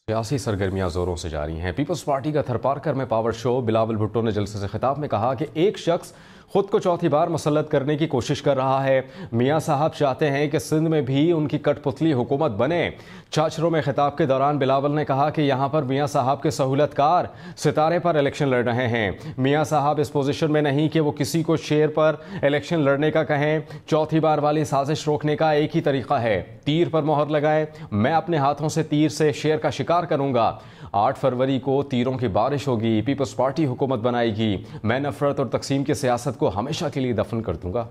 سیاسی سرگرمیاں زوروں سے جاری ہیں۔ پیپلز پارٹی کا تھرپارکر میں پاور شو بلاول بھٹو نے جلسے سے خطاب میں کہا کہ ایک شخص خود کو چوتھی بار مسلط کرنے کی کوشش کر رہا ہے۔ میاں صاحب چاہتے ہیں کہ سندھ میں بھی ان کی کٹ پتلی حکومت بنے۔ چھاچھروں میں خطاب کے دوران بلاول نے کہا کہ یہاں پر میاں صاحب کے سہولت کار ستارے پر الیکشن لڑ رہے ہیں۔ میاں صاحب اس پوزیشن میں نہیں کہ وہ کسی کو شیر پر الیکشن لڑنے کا کہیں۔ چوتھی بار والی سازش روکنے کا ایک ہی طریقہ ہے، تیر پر مہر لگائے۔ میں اپنے ہاتھوں سے تیر سے شیر کا شکار کروں گا۔ 8 فروری کو تیروں کی بارش ہوگی، پیپلز پارٹی حکومت بنائے گی۔ میں نفرت اور تقسیم کی سیاست کو ہمیشہ کے لیے دفن کر دوں گا۔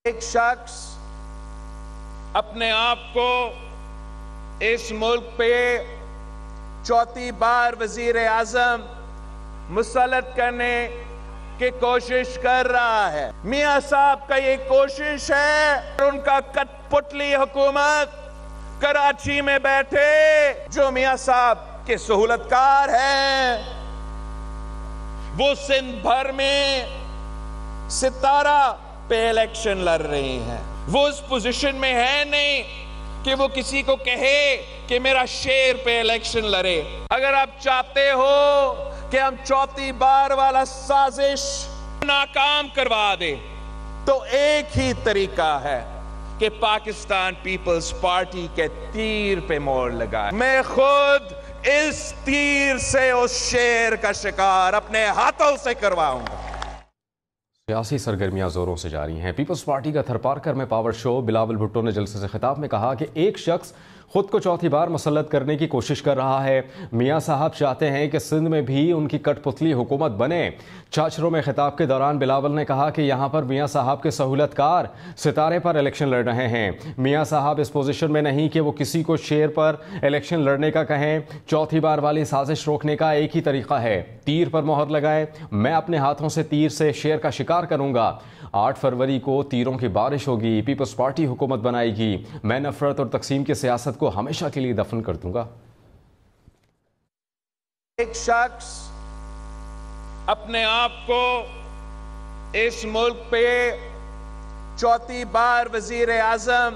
ایک شخص اپنے آپ کو اس ملک پہ چوتھی بار وزیر اعظم مسلط کرنے کی کوشش کر رہا ہے۔ میاں صاحب کا یہ کوشش ہے، ان کا کٹ پتلی حکومت کراچی میں بیٹھے جو میاں صاحب کے سہولت کار ہیں، وہ سندھ بھر میں ستارہ پہ الیکشن لڑ رہے ہیں۔ وہ اس پوزیشن میں ہے نہیں کہ وہ کسی کو کہے کہ میرا شیر پہ الیکشن لڑے۔ اگر آپ چاہتے ہو کہ ہم چوتھی بار والا سازش ناکام کروا دے تو ایک ہی طریقہ ہے کہ پاکستان پیپلز پارٹی کے تیر پہ مہر لگائے۔ میں خود اس تیر سے اس شیر کا شکار اپنے ہاتھوں سے کرواؤں گا۔ سیاسی سرگرمیاں زوروں سے جاری ہیں۔ پیپلز پارٹی کا تھرپارکر میں پاور شو بلاول بھٹو نے جلسے سے خطاب میں کہا کہ ایک شخص خود کو چوتھی بار مسلط کرنے کی کوشش کر رہا ہے۔ میاں صاحب چاہتے ہیں کہ سندھ میں بھی ان کی کٹ پتلی حکومت بنے۔ چھاچھروں میں خطاب کے دوران بلاول نے کہا کہ یہاں پر میاں صاحب کے سہولت کار ستارے پر الیکشن لڑ رہے ہیں۔ میاں صاحب اس پوزیشن میں نہیں کہ وہ کسی کو شیر پر الیکشن لڑنے کا کہیں۔ چوتھی بار والی سازش روکنے کا ایک ہی طریقہ ہے، تیر پر مہر لگائے۔ میں اپنے ہاتھوں سے تیر سے شیر کا شکار کروں گا۔ 8 فروری کو تیروں کی بارش ہوگی، پیپلز پارٹی حکومت بنائے گی۔ میں نفرت اور تقسیم کی سیاست کو ہمیشہ کے لیے دفن کر دوں گا۔ ایک شخص اپنے آپ کو اس ملک پہ چوتھی بار وزیر اعظم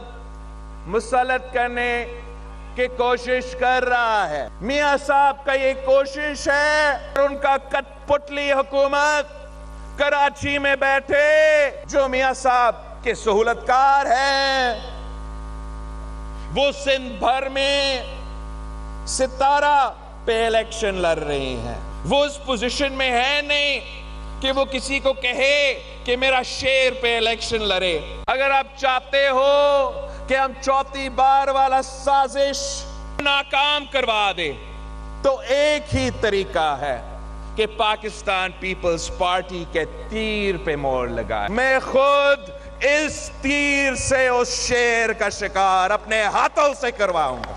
مسلط کرنے کی کوشش کر رہا ہے۔ میاں صاحب کا یہ کوشش ہے، ان کا کٹ پتلی حکومت کراچی میں بیٹھے جو میاں صاحب کے سہولت کار ہیں، وہ سندھ بھر میں ستارہ پہ الیکشن لڑ رہے ہیں۔ وہ اس پوزیشن میں ہے نہیں کہ وہ کسی کو کہے کہ میرا شیر پہ الیکشن لڑے۔ اگر آپ چاہتے ہو کہ ہم چوتھی بار والا سازش ناکام کروا دے تو ایک ہی طریقہ ہے کہ پاکستان پیپلز پارٹی کے تیر پہ مہر لگائے۔ میں خود اس تیر سے اس شیر کا شکار اپنے ہاتھوں سے کرواؤں گا۔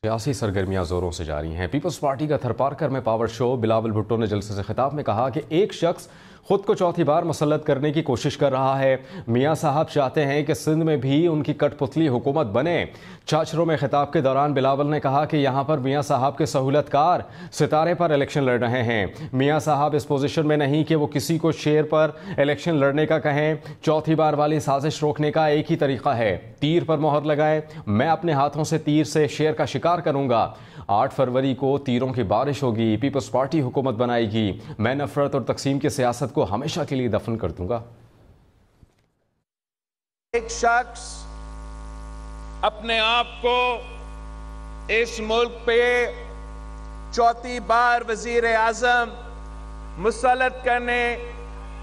سیاسی سرگرمیاں زوروں سے جاری ہیں۔ پیپلز پارٹی کا تھرپارکر میں پاور شو بلاول بھٹو نے جلسے سے خطاب میں کہا کہ ایک شخص خود کو چوتھی بار مسلط کرنے کی کوشش کر رہا ہے۔ میاں صاحب چاہتے ہیں کہ سندھ میں بھی ان کی کٹ پتلی حکومت بنے۔ چھاچھروں میں خطاب کے دوران بلاول نے کہا کہ یہاں پر میاں صاحب کے سہولت کار ستارے پر الیکشن لڑ رہے ہیں۔ میاں صاحب اس پوزیشن میں نہیں کہ وہ کسی کو شیر پر الیکشن لڑنے کا کہیں۔ چوتھی بار والی سازش روکنے کا ایک ہی طریقہ ہے، تیر پر مہر لگائے۔ میں اپنے ہاتھوں سے تیر سے شیر کا شکار کروں گا۔ 8 فروری کو تیروں کی بارش ہوگی، پیپلز پارٹی حکومت بنائے گی۔ میں نفرت اور تقسیم کی سیاست کو ہمیشہ کے لیے دفن کر دوں گا۔ ایک شخص اپنے آپ کو اس ملک پہ چوتھی بار وزیر اعظم مسلط کرنے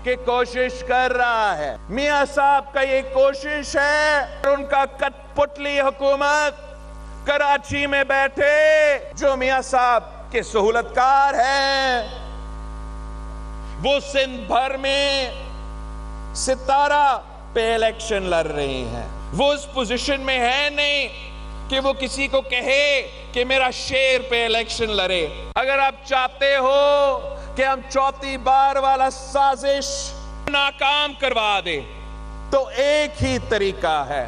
کی کوشش کر رہا ہے۔ میاں صاحب کا یہ کوشش ہے، ان کا کٹ پتلی حکومت کراچی میں بیٹھے جو میاں صاحب کے سہولت کار ہیں، وہ سندھ بھر میں ستارہ پہ الیکشن لڑ رہے ہیں۔ وہ اس پوزیشن میں ہے نہیں کہ وہ کسی کو کہے کہ میرا شیر پہ الیکشن لڑے۔ اگر آپ چاہتے ہو کہ ہم چوتھی بار والا سازش ناکام کروا دے تو ایک ہی طریقہ ہے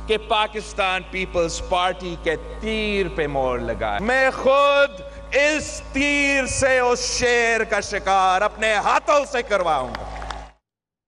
کہ پاکستان پیپلز پارٹی کے تیر پہ مہر لگائے۔ میں خود اس تیر سے اس شیر کا شکار اپنے ہاتھوں سے کرواؤں گا۔